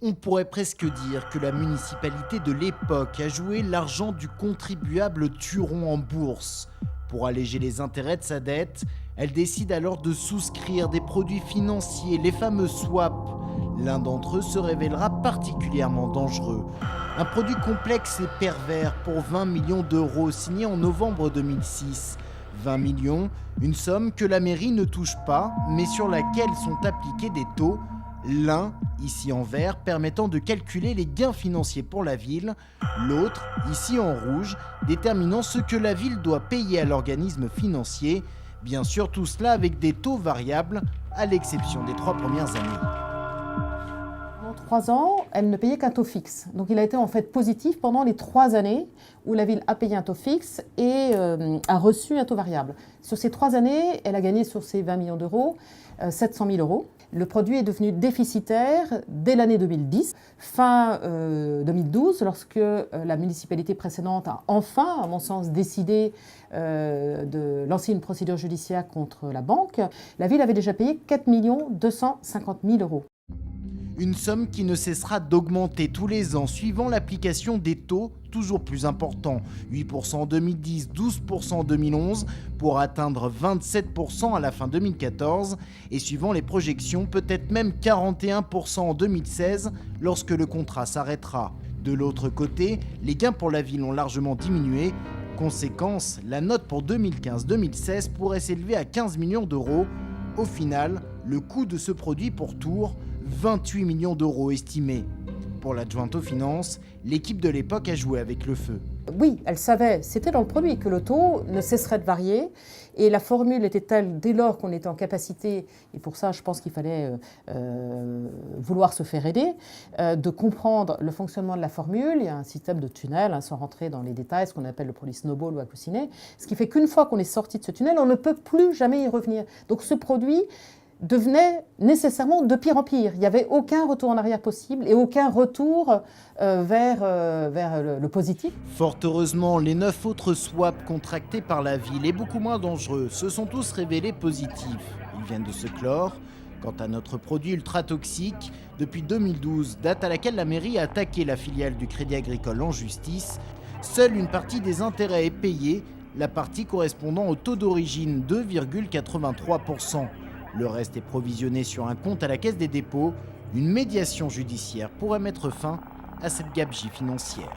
On pourrait presque dire que la municipalité de l'époque a joué l'argent du contribuable turon en bourse. Pour alléger les intérêts de sa dette, elle décide alors de souscrire des produits financiers, les fameux swaps. L'un d'entre eux se révélera particulièrement dangereux. Un produit complexe et pervers pour 20 millions d'euros signé en novembre 2006. 20 millions, une somme que la mairie ne touche pas, mais sur laquelle sont appliqués des taux. L'un, ici en vert, permettant de calculer les gains financiers pour la ville, l'autre, ici en rouge, déterminant ce que la ville doit payer à l'organisme financier, bien sûr tout cela avec des taux variables, à l'exception des 3 premières années. Pendant 3 ans, elle ne payait qu'un taux fixe. Donc il a été en fait positif pendant les 3 années où la ville a payé un taux fixe et a reçu un taux variable. Sur ces 3 années, elle a gagné sur ces 20 millions d'euros 700 000 euros. Le produit est devenu déficitaire dès l'année 2010, fin 2012, lorsque la municipalité précédente a enfin, à mon sens, décidé de lancer une procédure judiciaire contre la banque. La ville avait déjà payé 4 250 000 euros. Une somme qui ne cessera d'augmenter tous les ans suivant l'application des taux toujours plus importants, 8% en 2010, 12% en 2011, pour atteindre 27% à la fin 2014, et suivant les projections, peut-être même 41% en 2016, lorsque le contrat s'arrêtera. De l'autre côté, les gains pour la ville ont largement diminué. Conséquence, la note pour 2015-2016 pourrait s'élever à 15 millions d'euros. Au final, le coût de ce produit pour Tours, 28 millions d'euros estimés. Pour l'adjointe aux finances, l'équipe de l'époque a joué avec le feu. Oui, elle savait, c'était dans le produit, que le taux ne cesserait de varier. Et la formule était telle, dès lors qu'on était en capacité, et pour ça je pense qu'il fallait vouloir se faire aider, de comprendre le fonctionnement de la formule. Il y a un système de tunnel, sans rentrer dans les détails, ce qu'on appelle le produit snowball ou accoussiné, ce qui fait qu'une fois qu'on est sorti de ce tunnel, on ne peut plus jamais y revenir. Donc ce produit devenait nécessairement de pire en pire. Il n'y avait aucun retour en arrière possible et aucun retour vers le positif. Fort heureusement, les 9 autres swaps contractés par la ville et beaucoup moins dangereux se sont tous révélés positifs. Ils viennent de se clore. Quant à notre produit ultra toxique, depuis 2012, date à laquelle la mairie a attaqué la filiale du Crédit Agricole en justice, seule une partie des intérêts est payée, la partie correspondant au taux d'origine 2,83%. Le reste est provisionné sur un compte à la Caisse des dépôts. Une médiation judiciaire pourrait mettre fin à cette gabegie financière.